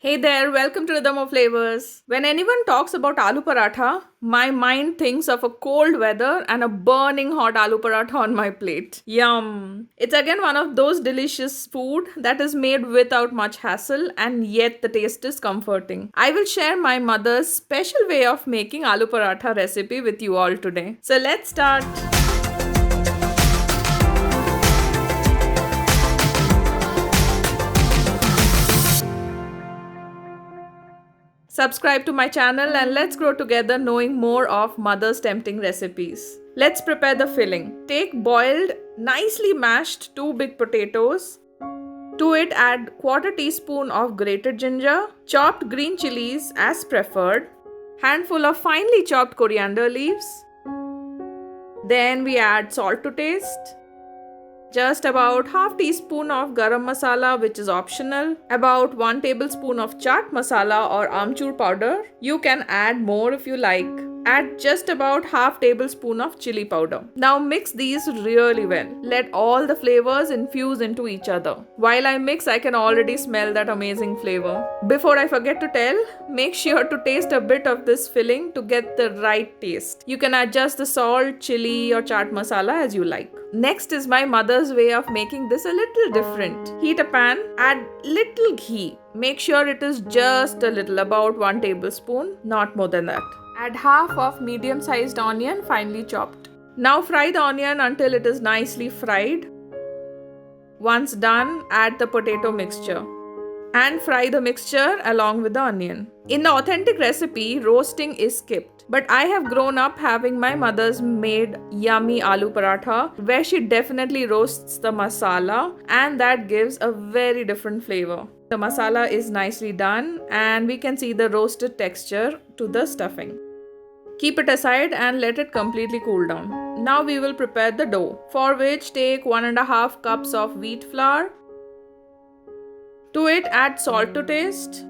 Hey there, welcome to Rhythm of Flavors. When anyone talks about aloo paratha, my mind thinks of a cold weather and a burning hot aloo paratha on my plate. Yum! It's again one of those delicious food that is made without much hassle and yet the taste is comforting. I will share my mother's special way of making aloo paratha recipe with you all today. So let's start. Subscribe to my channel and let's grow together knowing more of mother's tempting recipes. Let's prepare the filling. Take boiled, nicely mashed 2 big potatoes. To it add quarter teaspoon of grated ginger, chopped green chilies as preferred, handful of finely chopped coriander leaves. Then we add salt to taste. Just about half teaspoon of Garam Masala, which is optional. About 1 tablespoon of Chaat Masala or Amchoor powder. You can add more if you like. Add just about half tablespoon of Chilli Powder. Now mix these really well. Let all the flavors infuse into each other. While I mix, I can already smell that amazing flavor. Before I forget to tell, make sure to taste a bit of this filling to get the right taste. You can adjust the salt, chili or chaat masala as you like. Next is my mother's way of making this a little different. Heat a pan, add little ghee. Make sure it is just a little, about 1 tablespoon, not more than that. Add half of medium-sized onion finely chopped. Now fry the onion until it is nicely fried. Once done, add the potato mixture and fry the mixture along with the onion. In the authentic recipe, roasting is skipped. But I have grown up having my mother's made yummy aloo paratha where she definitely roasts the masala and that gives a very different flavor. The masala is nicely done and we can see the roasted texture to the stuffing. Keep it aside and let it completely cool down. Now we will prepare the dough, for which take 1.5 cups of wheat flour. To it add salt to taste.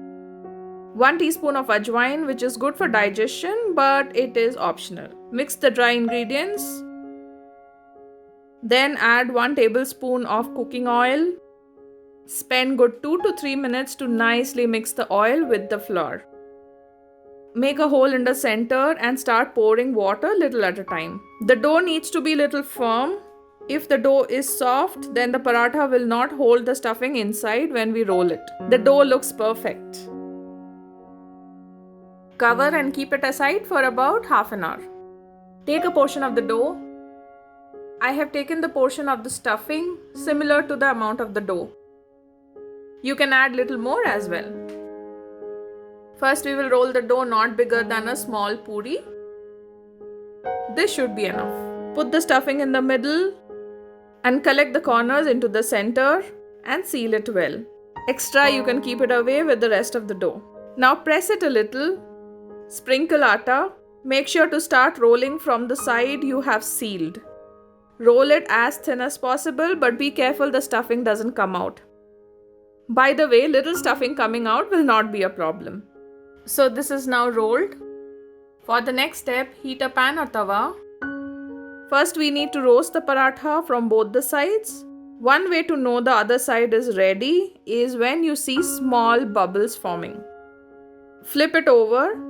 1 teaspoon of Ajwain, which is good for digestion but it is optional. Mix the dry ingredients. Then add 1 tablespoon of cooking oil. Spend good 2 to 3 minutes to nicely mix the oil with the flour. Make a hole in the center and start pouring water little at a time. The dough needs to be little firm. If the dough is soft, then the paratha will not hold the stuffing inside when we roll it. The dough looks perfect. Cover and keep it aside for about half an hour. Take a portion of the dough. I have taken the portion of the stuffing similar to the amount of the dough. You can add little more as well. First we will roll the dough not bigger than a small puri. This should be enough. Put the stuffing in the middle and collect the corners into the center and seal it well. Extra you can keep it away with the rest of the dough. Now press it a little. Sprinkle atta. Make sure to start rolling from the side you have sealed. Roll it as thin as possible but be careful the stuffing doesn't come out. By the way, little stuffing coming out will not be a problem. So this is now rolled. For the next step, heat a pan or tawa. First we need to roast the paratha from both the sides. One way to know the other side is ready is when you see small bubbles forming. Flip it over.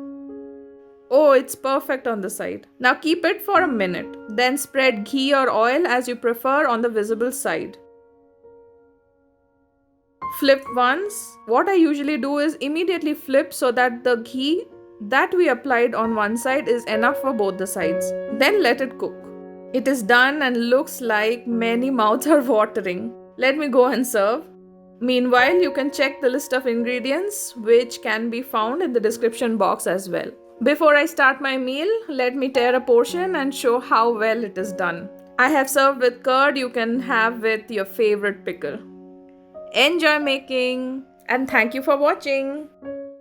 Oh, it's perfect on the side. Now keep it for a minute. Then spread ghee or oil as you prefer on the visible side. Flip once. What I usually do is immediately flip so that the ghee that we applied on one side is enough for both the sides. Then let it cook. It is done and looks like many mouths are watering. Let me go and serve. Meanwhile, you can check the list of ingredients which can be found in the description box as well. Before I start my meal, let me tear a portion and show how well it is done. I have served with curd. You can have with your favorite pickle. Enjoy making and thank you for watching.